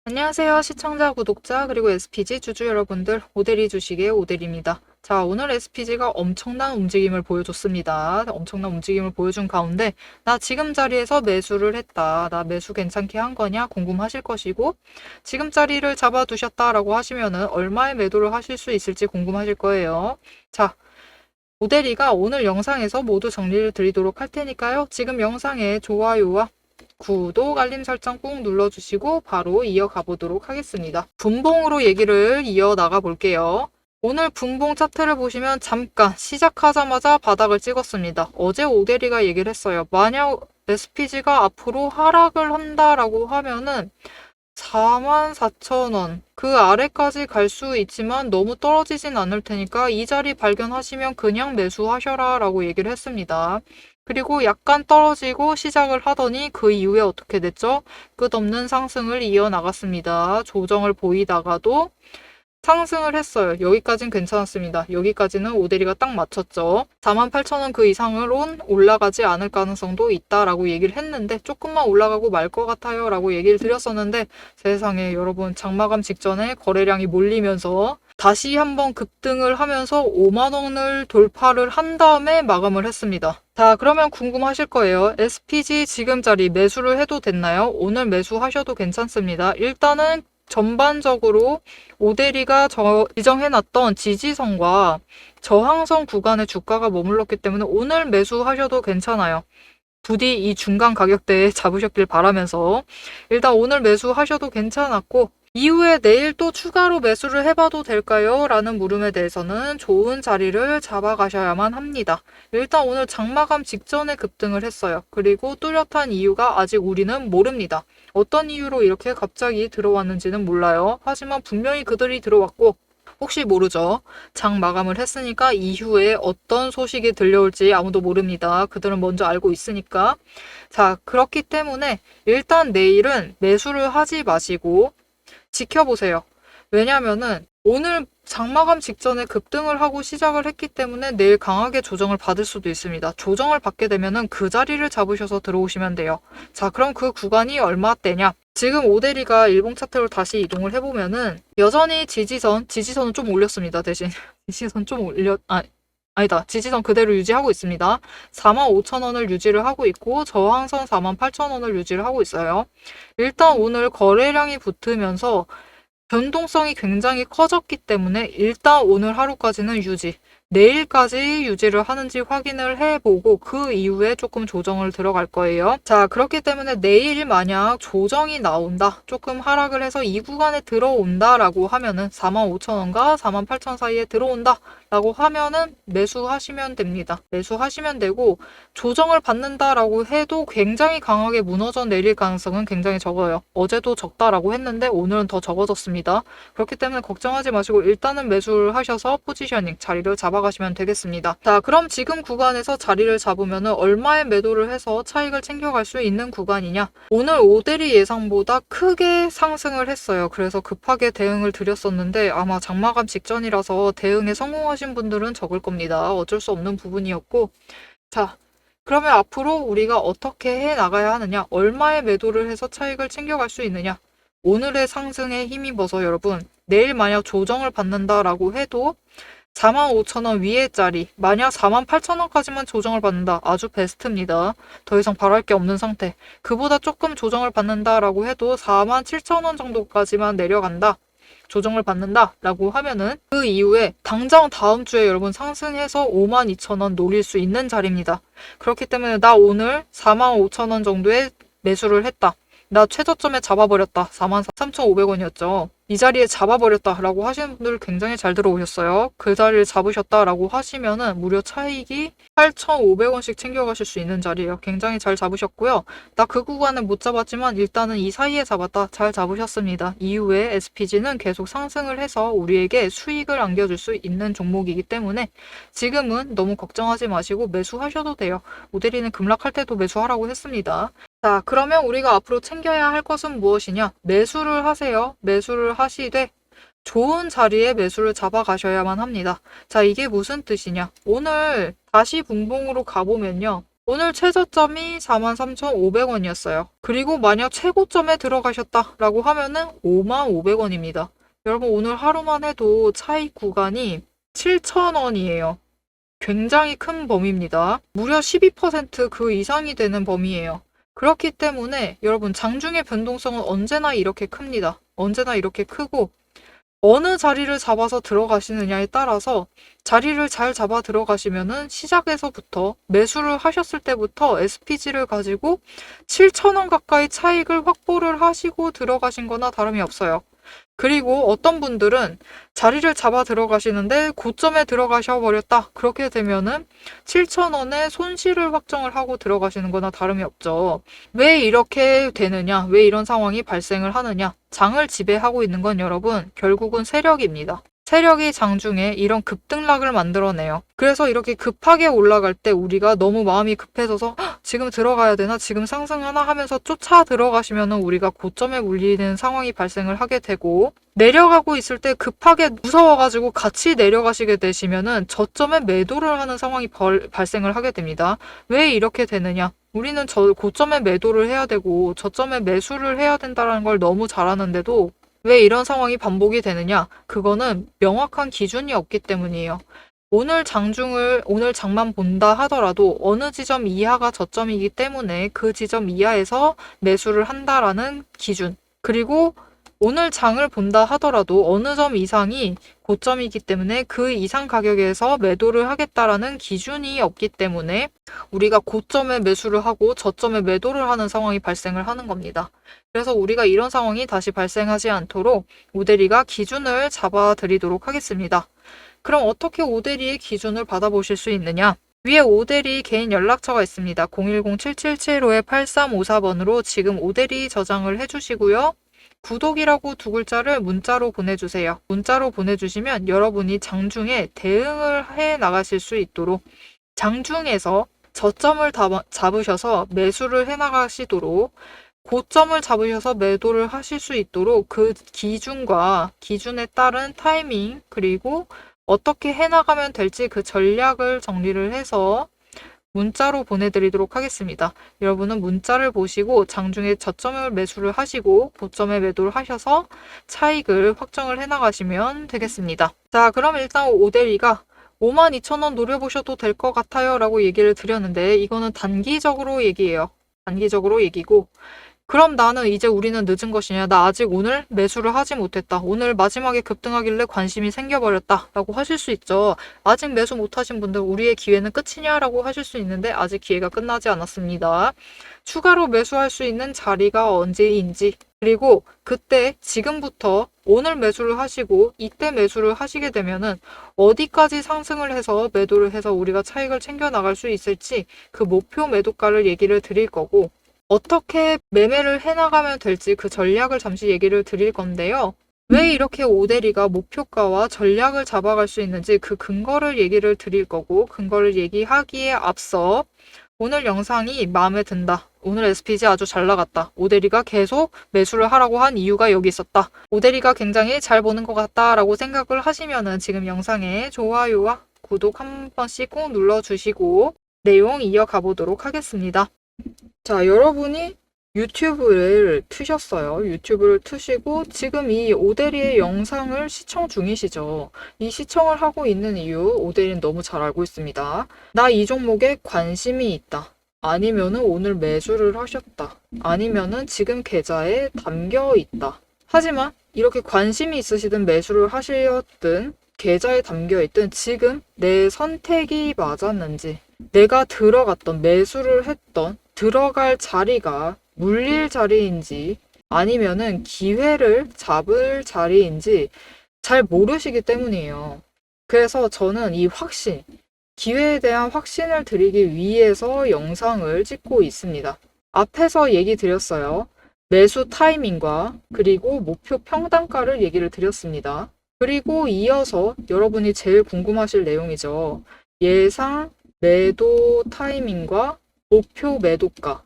안녕하세요. 시청자, 구독자, 그리고 SPG 주주 여러분들, 오대리 주식의 오대리입니다. 자, 오늘 SPG가 엄청난 움직임을 보여줬습니다. 엄청난 움직임을 보여준 가운데, 나 지금 자리에서 매수를 했다. 나 매수 괜찮게 한 거냐? 궁금하실 것이고, 지금 자리를 잡아두셨다라고 하시면은 얼마의 매도를 하실 수 있을지 궁금하실 거예요. 자, 오대리가 오늘 영상에서 모두 정리를 드리도록 할 테니까요. 지금 영상에 좋아요와 구독, 알림 설정 꾹 눌러주시고 바로 이어가 보도록 하겠습니다. 분봉으로 얘기를 이어나가 볼게요. 오늘 분봉 차트를 보시면 잠깐 시작하자마자 바닥을 찍었습니다. 어제 오대리가 얘기를 했어요. 만약 SPG가 앞으로 하락을 한다라고 하면은 44,000원 그 아래까지 갈 수 있지만 너무 떨어지진 않을 테니까 이 자리 발견하시면 그냥 매수하셔라 라고 얘기를 했습니다. 그리고 약간 떨어지고 시작을 하더니 그 이후에 어떻게 됐죠? 끝없는 상승을 이어나갔습니다. 조정을 보이다가도 상승을 했어요. 여기까지는 괜찮았습니다. 여기까지는 오대리가 딱 맞췄죠. 48,000원 그 이상으론 올라가지 않을 가능성도 있다라고 얘기를 했는데 조금만 올라가고 말 것 같아요 라고 얘기를 드렸었는데 세상에 여러분 장마감 직전에 거래량이 몰리면서 다시 한번 급등을 하면서 5만원을 돌파를 한 다음에 마감을 했습니다. 자, 그러면 궁금하실 거예요. SPG 지금 자리 매수를 해도 됐나요? 오늘 매수하셔도 괜찮습니다. 일단은 전반적으로 오대리가 지정해놨던 지지선과 저항선 구간에 주가가 머물렀기 때문에 오늘 매수하셔도 괜찮아요. 부디 이 중간 가격대에 잡으셨길 바라면서 일단 오늘 매수하셔도 괜찮았고 이후에 내일 또 추가로 매수를 해봐도 될까요? 라는 물음에 대해서는 좋은 자리를 잡아가셔야만 합니다. 일단 오늘 장마감 직전에 급등을 했어요. 그리고 뚜렷한 이유가 아직 우리는 모릅니다. 어떤 이유로 이렇게 갑자기 들어왔는지는 몰라요. 하지만 분명히 그들이 들어왔고 혹시 모르죠. 장 마감을 했으니까 이후에 어떤 소식이 들려올지 아무도 모릅니다. 그들은 먼저 알고 있으니까. 자, 그렇기 때문에 일단 내일은 매수를 하지 마시고 지켜보세요. 왜냐면은 오늘 장마감 직전에 급등을 하고 시작을 했기 때문에 내일 강하게 조정을 받을 수도 있습니다. 조정을 받게 되면은 그 자리를 잡으셔서 들어오시면 돼요. 자, 그럼 그 구간이 얼마대냐? 지금 오대리가 일봉 차트로 다시 이동을 해보면은 여전히 지지선은 좀 올렸습니다. 대신 지지선 좀 아니다. 지지선 그대로 유지하고 있습니다. 45,000원을 유지를 하고 있고 저항선 48,000원을 유지를 하고 있어요. 일단 오늘 거래량이 붙으면서 변동성이 굉장히 커졌기 때문에 일단 오늘 하루까지는 유지, 내일까지 유지를 하는지 확인을 해보고 그 이후에 조금 조정을 들어갈 거예요. 자, 그렇기 때문에 내일 만약 조정이 나온다, 조금 하락을 해서 이 구간에 들어온다라고 하면은 45,000원과 48,000원 사이에 들어온다 라고 하면은 매수하시면 됩니다. 매수하시면 되고 조정을 받는다라고 해도 굉장히 강하게 무너져 내릴 가능성은 굉장히 적어요. 어제도 적다라고 했는데 오늘은 더 적어졌습니다. 그렇기 때문에 걱정하지 마시고 일단은 매수를 하셔서 포지셔닝 자리를 잡아가시면 되겠습니다. 자, 그럼 지금 구간에서 자리를 잡으면 얼마의 매도를 해서 차익을 챙겨갈 수 있는 구간이냐? 오늘 오대리 예상보다 크게 상승을 했어요. 그래서 급하게 대응을 드렸었는데 아마 장마감 직전이라서 대응에 성공하신 분들은 적을 겁니다. 어쩔 수 없는 부분이었고 자, 그러면 앞으로 우리가 어떻게 해 나가야 하느냐? 얼마의 매도를 해서 차익을 챙겨갈 수 있느냐? 오늘의 상승에 힘입어서 여러분, 내일 만약 조정을 받는다라고 해도 45,000원 위에 자리, 만약 48,000원까지만 조정을 받는다. 아주 베스트입니다. 더 이상 바랄 게 없는 상태. 그보다 조금 조정을 받는다라고 해도 47,000원 정도까지만 내려간다. 조정을 받는다라고 하면은 그 이후에 당장 다음 주에 여러분 상승해서 52,000원 노릴 수 있는 자리입니다. 그렇기 때문에 나 오늘 45,000원 정도에 매수를 했다. 나 최저점에 잡아버렸다. 43,500원이었죠. 이 자리에 잡아버렸다라고 하시는 분들 굉장히 잘 들어오셨어요. 그 자리를 잡으셨다라고 하시면은 무려 차익이 8,500원씩 챙겨가실 수 있는 자리예요. 굉장히 잘 잡으셨고요. 나 그 구간은 못 잡았지만 일단은 이 사이에 잡았다. 잘 잡으셨습니다. 이후에 SPG는 계속 상승을 해서 우리에게 수익을 안겨줄 수 있는 종목이기 때문에 지금은 너무 걱정하지 마시고 매수하셔도 돼요. 오대리는 급락할 때도 매수하라고 했습니다. 자, 그러면 우리가 앞으로 챙겨야 할 것은 무엇이냐? 매수를 하세요. 매수를 하시되 좋은 자리에 매수를 잡아가셔야만 합니다. 자, 이게 무슨 뜻이냐? 오늘 다시 분봉으로 가보면요. 오늘 최저점이 43,500원이었어요. 그리고 만약 최고점에 들어가셨다라고 하면은 55,500원입니다. 여러분 오늘 하루만 해도 차익 구간이 7,000원이에요. 굉장히 큰 범위입니다. 무려 12%그 이상이 되는 범위예요. 그렇기 때문에 여러분 장중의 변동성은 언제나 이렇게 큽니다. 언제나 이렇게 크고 어느 자리를 잡아서 들어가시느냐에 따라서 자리를 잘 잡아 들어가시면은 시작에서부터 매수를 하셨을 때부터 SPG를 가지고 7,000원 가까이 차익을 확보를 하시고 들어가신 거나 다름이 없어요. 그리고 어떤 분들은 자리를 잡아 들어가시는데 고점에 들어가셔 버렸다. 그렇게 되면은 7,000원에 손실을 확정을 하고 들어가시는 거나 다름이 없죠. 왜 이렇게 되느냐? 왜 이런 상황이 발생을 하느냐? 장을 지배하고 있는 건 여러분, 결국은 세력입니다. 세력이 장중에 이런 급등락을 만들어내요. 그래서 이렇게 급하게 올라갈 때 우리가 너무 마음이 급해져서 지금 들어가야 되나? 지금 상승하나? 하면서 쫓아 들어가시면 우리가 고점에 물리는 상황이 발생을 하게 되고 내려가고 있을 때 급하게 무서워가지고 같이 내려가시게 되시면은 저점에 매도를 하는 상황이 발생을 하게 됩니다. 왜 이렇게 되느냐? 우리는 고점에 매도를 해야 되고 저점에 매수를 해야 된다는 걸 너무 잘 아는데도 왜 이런 상황이 반복이 되느냐? 그거는 명확한 기준이 없기 때문이에요. 오늘 장만 본다 하더라도 어느 지점 이하가 저점이기 때문에 그 지점 이하에서 매수를 한다라는 기준. 그리고 오늘 장을 본다 하더라도 어느 점 이상이 고점이기 때문에 그 이상 가격에서 매도를 하겠다라는 기준이 없기 때문에 우리가 고점에 매수를 하고 저점에 매도를 하는 상황이 발생을 하는 겁니다. 그래서 우리가 이런 상황이 다시 발생하지 않도록 오대리가 기준을 잡아드리도록 하겠습니다. 그럼 어떻게 오대리의 기준을 받아보실 수 있느냐? 위에 오대리 개인 연락처가 있습니다. 010-7775-8354번으로 지금 오대리 저장을 해주시고요. 구독이라고 두 글자를 문자로 보내주세요. 문자로 보내주시면 여러분이 장중에 대응을 해 나가실 수 있도록 장중에서 저점을 잡으셔서 매수를 해 나가시도록 고점을 잡으셔서 매도를 하실 수 있도록 그 기준과 기준에 따른 타이밍 그리고 어떻게 해나가면 될지 그 전략을 정리를 해서 문자로 보내드리도록 하겠습니다. 여러분은 문자를 보시고 장중에 저점을 매수를 하시고 고점에 매도를 하셔서 차익을 확정을 해나가시면 되겠습니다. 자, 그럼 일단 오대리가 52,000원 노려보셔도 될 것 같아요 라고 얘기를 드렸는데 이거는 단기적으로 얘기예요. 단기적으로 얘기고 그럼 나는 이제 우리는 늦은 것이냐? 나 아직 오늘 매수를 하지 못했다. 오늘 마지막에 급등하길래 관심이 생겨버렸다. 라고 하실 수 있죠. 아직 매수 못하신 분들 우리의 기회는 끝이냐? 라고 하실 수 있는데 아직 기회가 끝나지 않았습니다. 추가로 매수할 수 있는 자리가 언제인지 그리고 그때 지금부터 오늘 매수를 하시고 이때 매수를 하시게 되면은 어디까지 상승을 해서 매도를 해서 우리가 차익을 챙겨 나갈 수 있을지 그 목표 매도가를 얘기를 드릴 거고 어떻게 매매를 해나가면 될지 그 전략을 잠시 얘기를 드릴 건데요. 왜 이렇게 오대리가 목표가와 전략을 잡아갈 수 있는지 그 근거를 얘기를 드릴 거고 근거를 얘기하기에 앞서 오늘 영상이 마음에 든다. 오늘 SPG 아주 잘 나갔다. 오대리가 계속 매수를 하라고 한 이유가 여기 있었다. 오대리가 굉장히 잘 보는 것 같다 라고 생각을 하시면은 지금 영상에 좋아요와 구독 한 번씩 꼭 눌러주시고 내용 이어가 보도록 하겠습니다. 자, 여러분이 유튜브를 트셨어요. 유튜브를 트시고 지금 이 오대리의 영상을 시청 중이시죠. 이 시청을 하고 있는 이유 오대리는 너무 잘 알고 있습니다. 나 이 종목에 관심이 있다. 아니면은 오늘 매수를 하셨다. 아니면은 지금 계좌에 담겨 있다. 하지만 이렇게 관심이 있으시든 매수를 하셨든 계좌에 담겨 있든 지금 내 선택이 맞았는지 내가 들어갔던 매수를 했던 들어갈 자리가 물릴 자리인지 아니면은 기회를 잡을 자리인지 잘 모르시기 때문이에요. 그래서 저는 이 확신, 기회에 대한 확신을 드리기 위해서 영상을 찍고 있습니다. 앞에서 얘기 드렸어요. 매수 타이밍과 그리고 목표 평단가를 얘기를 드렸습니다. 그리고 이어서 여러분이 제일 궁금하실 내용이죠. 예상 매도 타이밍과 목표 매도가.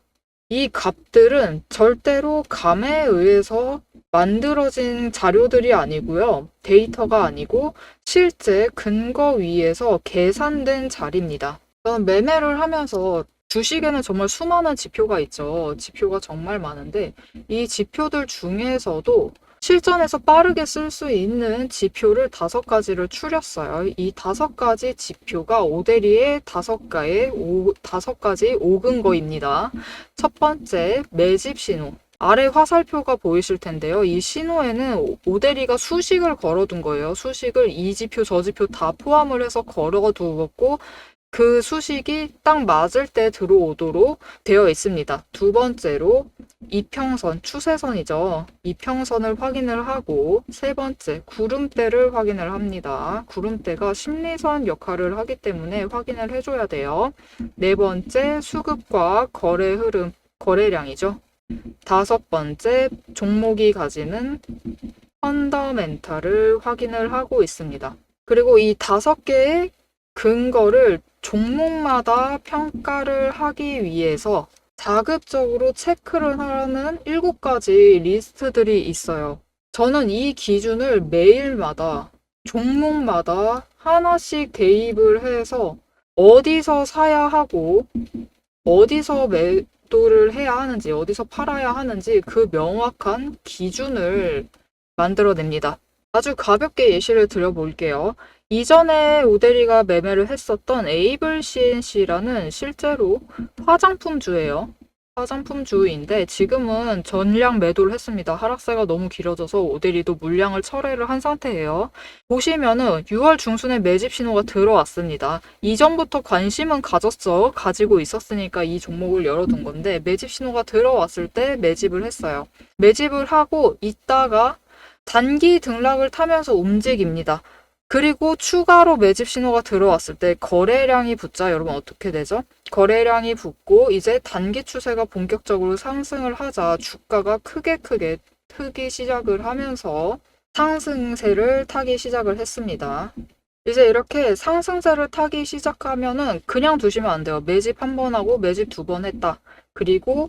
이 값들은 절대로 감에 의해서 만들어진 자료들이 아니고요. 데이터가 아니고 실제 근거 위에서 계산된 자리입니다. 저는 매매를 하면서 주식에는 정말 수많은 지표가 있죠. 지표가 정말 많은데 이 지표들 중에서도 실전에서 빠르게 쓸 수 있는 지표를 5가지를 추렸어요. 이 5가지 지표가 오데리의 5가지 오근거입니다. 첫 번째, 매집 신호. 아래 화살표가 보이실 텐데요. 이 신호에는 오데리가 수식을 걸어둔 거예요. 수식을 이 지표, 저 지표 다 포함을 해서 걸어두었고 그 수식이 딱 맞을 때 들어오도록 되어 있습니다. 두 번째로 이평선, 추세선이죠. 이평선을 확인을 하고 세 번째, 구름대를 확인을 합니다. 구름대가 심리선 역할을 하기 때문에 확인을 해줘야 돼요. 네 번째, 수급과 거래 흐름, 거래량이죠. 다섯 번째, 종목이 가지는 펀더멘탈을 확인을 하고 있습니다. 그리고 이 5개의 근거를 종목마다 평가를 하기 위해서 자급적으로 체크를 하는 7가지 리스트들이 있어요. 저는 이 기준을 매일마다 종목마다 하나씩 대입을 해서 어디서 사야 하고 어디서 매도를 해야 하는지 어디서 팔아야 하는지 그 명확한 기준을 만들어냅니다. 아주 가볍게 예시를 드려볼게요. 이전에 오데리가 매매를 했었던 에이블 CNC라는 실제로 화장품주예요. 화장품주인데 지금은 전량 매도를 했습니다. 하락세가 너무 길어져서 오데리도 물량을 철회를 한 상태예요. 보시면은 6월 중순에 매집 신호가 들어왔습니다. 이전부터 관심은 가지고 있었으니까 이 종목을 열어둔 건데 매집 신호가 들어왔을 때 매집을 했어요. 매집을 하고 있다가 단기 등락을 타면서 움직입니다. 그리고 추가로 매집 신호가 들어왔을 때 거래량이 붙자 여러분 어떻게 되죠? 거래량이 붙고 이제 단기 추세가 본격적으로 상승을 하자 주가가 크게 트기 시작을 하면서 상승세를 타기 시작을 했습니다. 이제 이렇게 상승세를 타기 시작하면은 그냥 두시면 안 돼요. 매집 1번 하고 매집 2번 했다. 그리고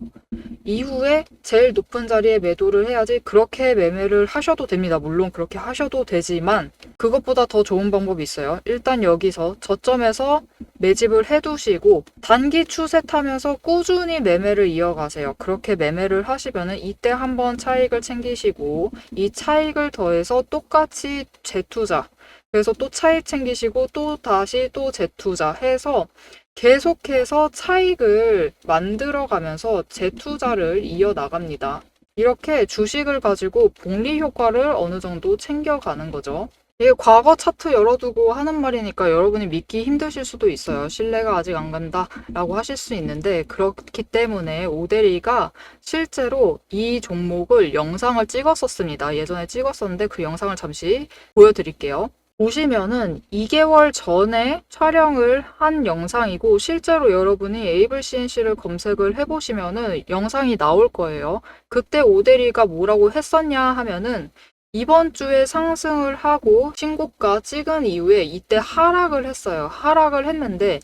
이후에 제일 높은 자리에 매도를 해야지 그렇게 매매를 하셔도 됩니다. 물론 그렇게 하셔도 되지만 그것보다 더 좋은 방법이 있어요. 일단 여기서 저점에서 매집을 해두시고 단기 추세 타면서 꾸준히 매매를 이어가세요. 그렇게 매매를 하시면은 이때 한번 차익을 챙기시고 이 차익을 더해서 똑같이 재투자 그래서 또 차익 챙기시고 또 다시 또 재투자 해서 계속해서 차익을 만들어가면서 재투자를 이어나갑니다. 이렇게 주식을 가지고 복리 효과를 어느 정도 챙겨가는 거죠. 이게 과거 차트 열어두고 하는 말이니까 여러분이 믿기 힘드실 수도 있어요. 신뢰가 아직 안 간다 라고 하실 수 있는데 그렇기 때문에 오데리가 실제로 이 종목을 영상을 찍었었습니다. 예전에 찍었었는데 그 영상을 잠시 보여드릴게요. 보시면은 2개월 전에 촬영을 한 영상이고 실제로 여러분이 에이블 CNC를 검색을 해보시면은 영상이 나올 거예요. 그때 오데리가 뭐라고 했었냐 하면은 이번 주에 상승을 하고 신고가 찍은 이후에 이때 하락을 했어요. 하락을 했는데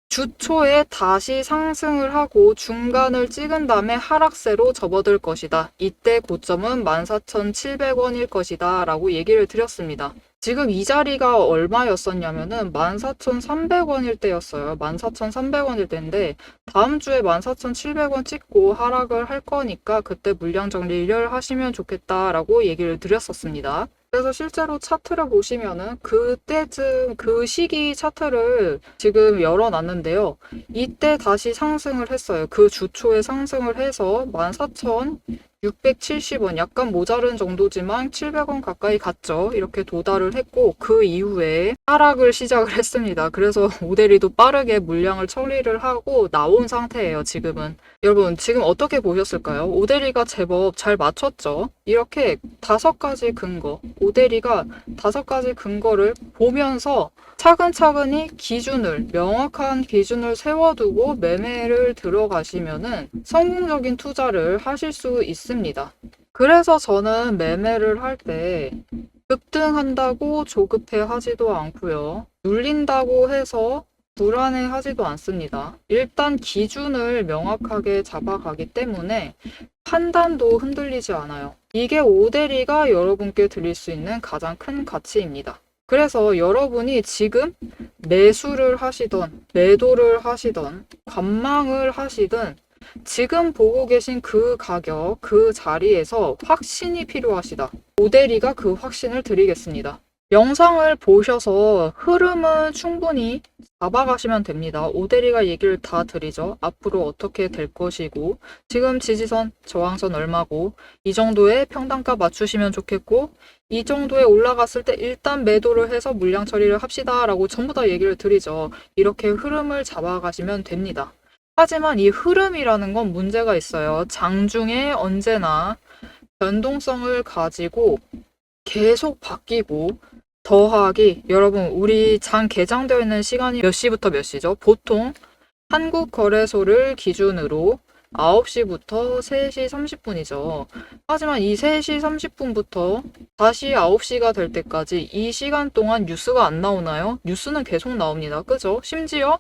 주 초에 다시 상승을 하고 중간을 찍은 다음에 하락세로 접어들 것이다. 이때 고점은 14,700원일 것이다 라고 얘기를 드렸습니다. 지금 이 자리가 얼마였었냐면은 14,300원일 때였어요. 14,300원일 때인데 다음 주에 14,700원 찍고 하락을 할 거니까 그때 물량 정리를 하시면 좋겠다라고 얘기를 드렸었습니다. 그래서 실제로 차트를 보시면은 그때쯤 그 시기 차트를 지금 열어놨는데요. 이때 다시 상승을 했어요. 그 주초에 상승을 해서 14,670원 약간 모자른 정도지만 700원 가까이 갔죠. 이렇게 도달을 했고 그 이후에 하락을 시작을 했습니다. 그래서 오데리도 빠르게 물량을 처리를 하고 나온 상태예요. 지금은. 여러분 지금 어떻게 보셨을까요? 오데리가 제법 잘 맞췄죠. 이렇게 5가지 근거, 오데리가 5가지 근거를 보면서 차근차근히 명확한 기준을 세워두고 매매를 들어가시면은 성공적인 투자를 하실 수 있습니다. 그래서 저는 매매를 할 때 급등한다고 조급해 하지도 않고요. 눌린다고 해서 불안해 하지도 않습니다. 일단 기준을 명확하게 잡아가기 때문에 판단도 흔들리지 않아요. 이게 오데리가 여러분께 드릴 수 있는 가장 큰 가치입니다. 그래서 여러분이 지금 매수를 하시던, 매도를 하시던, 관망을 하시든 지금 보고 계신 그 가격, 그 자리에서 확신이 필요하시다. 오대리가 그 확신을 드리겠습니다. 영상을 보셔서 흐름은 충분히 잡아가시면 됩니다. 오대리가 얘기를 다 드리죠. 앞으로 어떻게 될 것이고, 지금 지지선, 저항선 얼마고, 이 정도의 평단가 맞추시면 좋겠고, 이 정도에 올라갔을 때 일단 매도를 해서 물량 처리를 합시다 라고 전부 다 얘기를 드리죠. 이렇게 흐름을 잡아가시면 됩니다. 하지만 이 흐름이라는 건 문제가 있어요. 장중에 언제나 변동성을 가지고 계속 바뀌고, 더하기, 여러분, 우리 장 개장되어 있는 시간이 몇 시부터 몇 시죠? 보통 한국 거래소를 기준으로 9시부터 3시 30분이죠. 하지만 이 3시 30분부터 다시 9시가 될 때까지 이 시간 동안 뉴스가 안 나오나요? 뉴스는 계속 나옵니다. 그죠? 심지어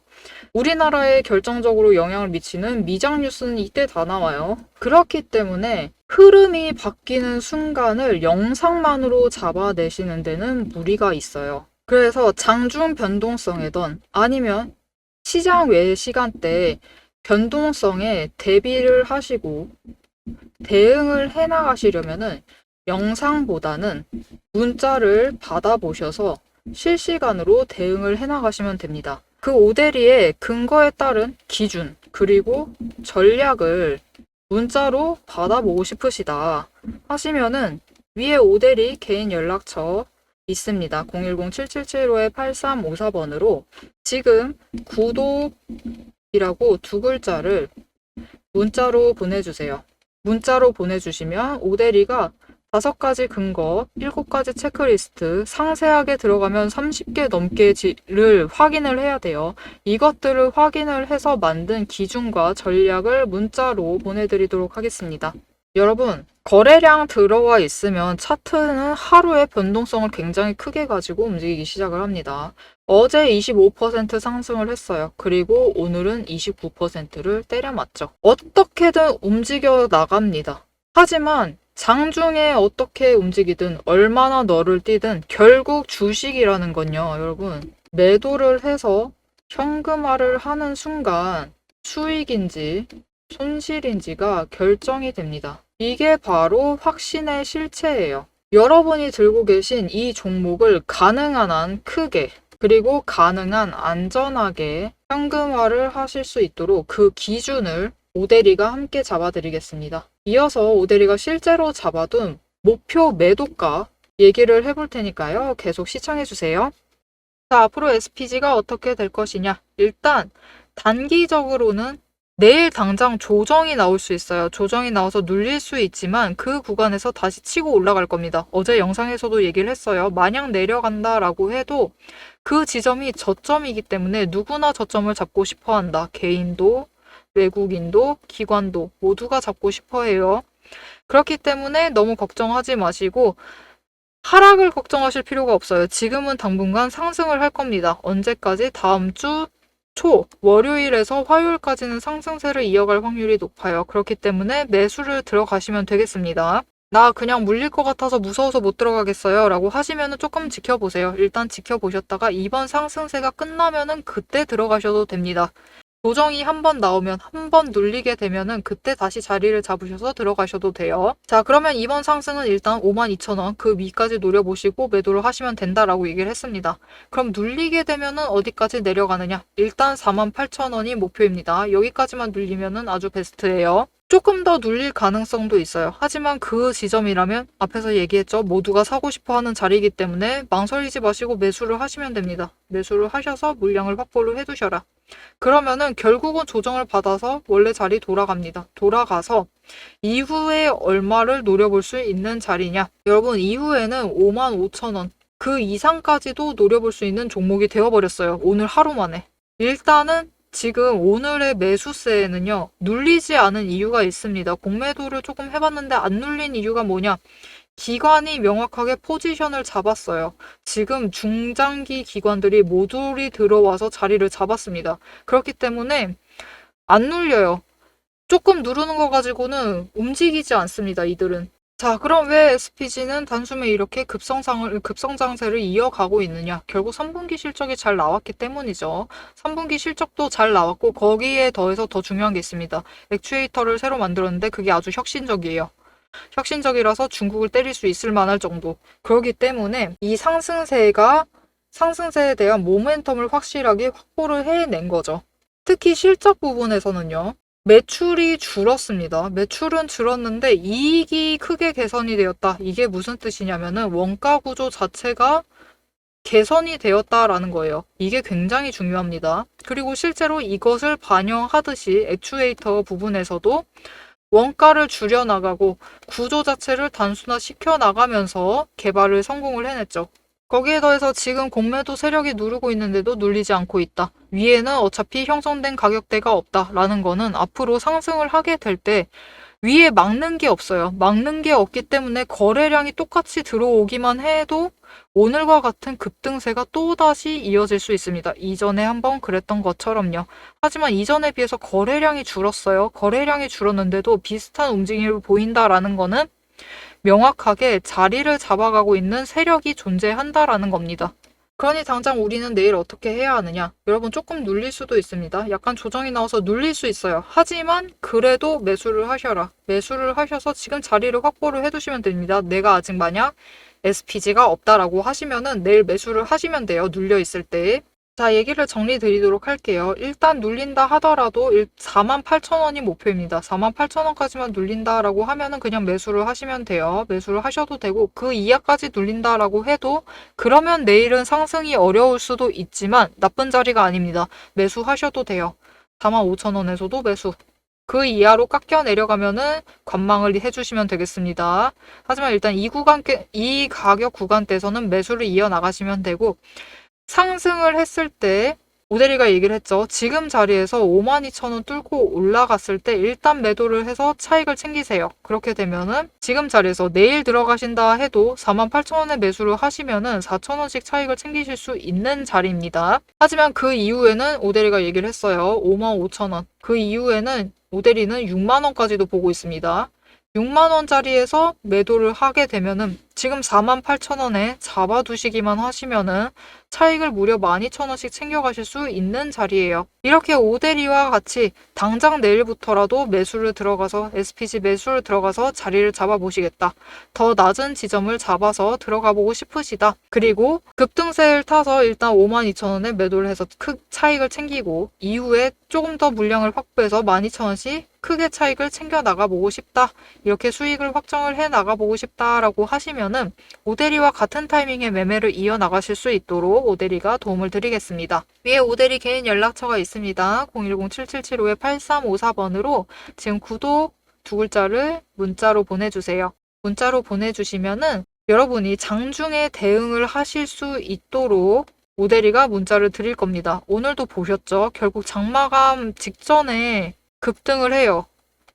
우리나라에 결정적으로 영향을 미치는 미장 뉴스는 이때 다 나와요. 그렇기 때문에 흐름이 바뀌는 순간을 영상만으로 잡아내시는 데는 무리가 있어요. 그래서 장중 변동성이든 아니면 시장 외 시간대에 변동성에 대비를 하시고 대응을 해나가시려면은 영상보다는 문자를 받아보셔서 실시간으로 대응을 해나가시면 됩니다. 그 오대리의 근거에 따른 기준 그리고 전략을 문자로 받아보고 싶으시다 하시면은 위에 오대리 개인 연락처 있습니다. 010-7775-8354번으로 지금 구독이라고 두 글자를 문자로 보내주세요. 문자로 보내주시면 오대리가 5가지 근거, 7가지 체크리스트, 상세하게 들어가면 30개 넘게를 확인을 해야 돼요. 이것들을 확인을 해서 만든 기준과 전략을 문자로 보내드리도록 하겠습니다. 여러분, 거래량 들어와 있으면 차트는 하루에 변동성을 굉장히 크게 가지고 움직이기 시작을 합니다. 어제 25% 상승을 했어요. 그리고 오늘은 29%를 때려맞죠. 어떻게든 움직여 나갑니다. 하지만 장중에 어떻게 움직이든 얼마나 너를 뛰든 결국 주식이라는 건요, 여러분. 매도를 해서 현금화를 하는 순간 수익인지 손실인지가 결정이 됩니다. 이게 바로 확신의 실체예요. 여러분이 들고 계신 이 종목을 가능한 한 크게 그리고 가능한 안전하게 현금화를 하실 수 있도록 그 기준을 오대리가 함께 잡아드리겠습니다. 이어서 오대리가 실제로 잡아둔 목표 매도가 얘기를 해볼 테니까요. 계속 시청해주세요. 자, 앞으로 SPG가 어떻게 될 것이냐. 일단 단기적으로는 내일 당장 조정이 나올 수 있어요. 조정이 나와서 눌릴 수 있지만 그 구간에서 다시 치고 올라갈 겁니다. 어제 영상에서도 얘기를 했어요. 마냥 내려간다라고 해도 그 지점이 저점이기 때문에 누구나 저점을 잡고 싶어 한다. 개인도, 외국인도, 기관도 모두가 잡고 싶어 해요. 그렇기 때문에 너무 걱정하지 마시고 하락을 걱정하실 필요가 없어요. 지금은 당분간 상승을 할 겁니다. 언제까지? 다음 주 초, 월요일에서 화요일까지는 상승세를 이어갈 확률이 높아요. 그렇기 때문에 매수를 들어가시면 되겠습니다. 나 그냥 물릴 것 같아서 무서워서 못 들어가겠어요 라고 하시면 조금 지켜보세요. 일단 지켜보셨다가 이번 상승세가 끝나면은 그때 들어가셔도 됩니다. 조정이 한 번 나오면 한 번 눌리게 되면은 그때 다시 자리를 잡으셔서 들어가셔도 돼요. 자, 그러면 이번 상승은 일단 52,000원 그 위까지 노려보시고 매도를 하시면 된다라고 얘기를 했습니다. 그럼 눌리게 되면은 어디까지 내려가느냐? 일단 48,000원이 목표입니다. 여기까지만 눌리면은 아주 베스트예요. 조금 더 눌릴 가능성도 있어요. 하지만 그 지점이라면 앞에서 얘기했죠. 모두가 사고 싶어 하는 자리이기 때문에 망설이지 마시고 매수를 하시면 됩니다. 매수를 하셔서 물량을 확보를 해두셔라. 그러면은 결국은 조정을 받아서 원래 자리 돌아갑니다. 돌아가서 이후에 얼마를 노려볼 수 있는 자리냐? 여러분, 이후에는 55,000원 그 이상까지도 노려볼 수 있는 종목이 되어버렸어요. 오늘 하루 만에. 일단은 지금 오늘의 매수세에는요, 눌리지 않은 이유가 있습니다. 공매도를 조금 해봤는데 안 눌린 이유가 뭐냐? 기관이 명확하게 포지션을 잡았어요. 지금 중장기 기관들이 모조리 들어와서 자리를 잡았습니다. 그렇기 때문에 안 눌려요. 조금 누르는 거 가지고는 움직이지 않습니다. 이들은. 자, 그럼 왜 SPG는 단숨에 이렇게 급성장세를 이어가고 있느냐? 결국 3분기 실적이 잘 나왔기 때문이죠. 3분기 실적도 잘 나왔고 거기에 더해서 더 중요한 게 있습니다. 액추에이터를 새로 만들었는데 그게 아주 혁신적이에요. 혁신적이라서 중국을 때릴 수 있을 만할 정도. 그렇기 때문에 이 상승세에 대한 모멘텀을 확실하게 확보를 해낸 거죠. 특히 실적 부분에서는요. 매출이 줄었습니다. 매출은 줄었는데 이익이 크게 개선이 되었다. 이게 무슨 뜻이냐면은 원가 구조 자체가 개선이 되었다라는 거예요. 이게 굉장히 중요합니다. 그리고 실제로 이것을 반영하듯이 액추에이터 부분에서도 원가를 줄여나가고 구조 자체를 단순화시켜 나가면서 개발을 성공을 해냈죠. 거기에 더해서 지금 공매도 세력이 누르고 있는데도 눌리지 않고 있다. 위에는 어차피 형성된 가격대가 없다라는 거는 앞으로 상승을 하게 될 때 위에 막는 게 없어요. 막는 게 없기 때문에 거래량이 똑같이 들어오기만 해도 오늘과 같은 급등세가 또다시 이어질 수 있습니다. 이전에 한번 그랬던 것처럼요. 하지만 이전에 비해서 거래량이 줄었어요. 거래량이 줄었는데도 비슷한 움직임을 보인다라는 거는 명확하게 자리를 잡아가고 있는 세력이 존재한다라는 겁니다. 그러니 당장 우리는 내일 어떻게 해야 하느냐? 여러분 조금 눌릴 수도 있습니다. 약간 조정이 나와서 눌릴 수 있어요. 하지만 그래도 매수를 하셔라. 매수를 하셔서 지금 자리를 확보를 해두시면 됩니다. 내가 아직 만약 SPG가 없다라고 하시면은 내일 매수를 하시면 돼요. 눌려 있을 때. 자, 얘기를 정리 드리도록 할게요. 일단 눌린다 하더라도 48,000원이 목표입니다. 48,000원까지만 눌린다라고 하면은 그냥 매수를 하시면 돼요. 매수를 하셔도 되고 그 이하까지 눌린다라고 해도 그러면 내일은 상승이 어려울 수도 있지만 나쁜 자리가 아닙니다. 매수하셔도 돼요. 45,000원에서도 매수. 그 이하로 깎여 내려가면은 관망을 해주시면 되겠습니다. 하지만 일단 이 가격 구간대에서는 매수를 이어나가시면 되고 상승을 했을 때 오대리가 얘기를 했죠. 지금 자리에서 52,000원 뚫고 올라갔을 때 일단 매도를 해서 차익을 챙기세요. 그렇게 되면은 지금 자리에서 내일 들어가신다 해도 48,000원에 매수를 하시면은 4,000원씩 차익을 챙기실 수 있는 자리입니다. 하지만 그 이후에는 오대리가 얘기를 했어요. 55,000원. 그 이후에는 오대리는 6만원까지도 보고 있습니다. 6만원짜리에서 매도를 하게 되면은 지금 48,000원에 잡아두시기만 하시면은 차익을 무려 12,000원씩 챙겨가실 수 있는 자리예요. 이렇게 오대리와 같이 당장 내일부터라도 매수를 들어가서 SPG 매수를 들어가서 자리를 잡아보시겠다. 더 낮은 지점을 잡아서 들어가 보고 싶으시다. 그리고 급등세를 타서 일단 52,000원에 매도를 해서 큰 차익을 챙기고 이후에 조금 더 물량을 확보해서 12,000원씩 크게 차익을 챙겨 나가보고 싶다. 이렇게 수익을 확정을 해 나가보고 싶다라고 하시면은 오대리와 같은 타이밍에 매매를 이어나가실 수 있도록 오대리가 도움을 드리겠습니다. 위에 오대리 개인 연락처가 있습니다. 010-777-8354번으로 지금 구독 두 글자를 문자로 보내주세요. 문자로 보내주시면은 여러분이 장중에 대응을 하실 수 있도록 오대리가 문자를 드릴 겁니다. 오늘도 보셨죠? 결국 장마감 직전에 급등을 해요.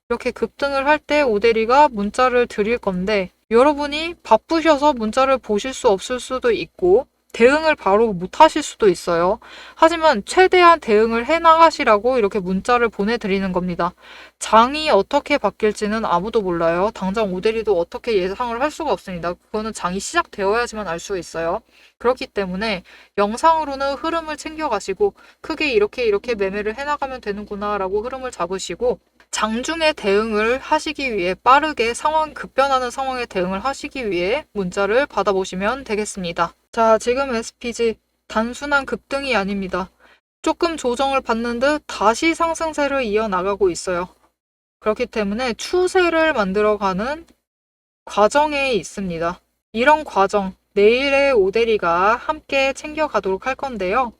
이렇게 급등을 할 때 오대리가 문자를 드릴 건데 여러분이 바쁘셔서 문자를 보실 수 없을 수도 있고 대응을 바로 못 하실 수도 있어요. 하지만 최대한 대응을 해나가시라고 이렇게 문자를 보내드리는 겁니다. 장이 어떻게 바뀔지는 아무도 몰라요. 당장 오대리도 어떻게 예상을 할 수가 없습니다. 그거는 장이 시작되어야지만 알 수 있어요. 그렇기 때문에 영상으로는 흐름을 챙겨가시고 크게 이렇게 매매를 해나가면 되는구나 라고 흐름을 잡으시고 장중에 대응을 하시기 위해 빠르게 급변하는 상황에 대응을 하시기 위해 문자를 받아보시면 되겠습니다. 자, 지금 SPG 단순한 급등이 아닙니다. 조금 조정을 받는 듯 다시 상승세를 이어나가고 있어요. 그렇기 때문에 추세를 만들어가는 과정에 있습니다. 이런 과정, 내일의 오대리가 함께 챙겨가도록 할 건데요.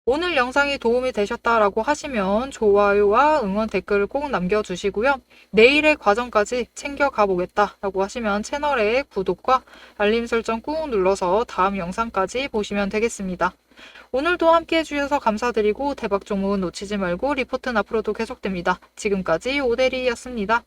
오늘 영상이 도움이 되셨다라고 하시면 좋아요와 응원 댓글을 꼭 남겨주시고요. 내일의 과정까지 챙겨가 보겠다라고 하시면 채널의 구독과 알림 설정 꾹 눌러서 다음 영상까지 보시면 되겠습니다. 오늘도 함께 해주셔서 감사드리고 대박 종목은 놓치지 말고 리포트는 앞으로도 계속됩니다. 지금까지 오대리였습니다.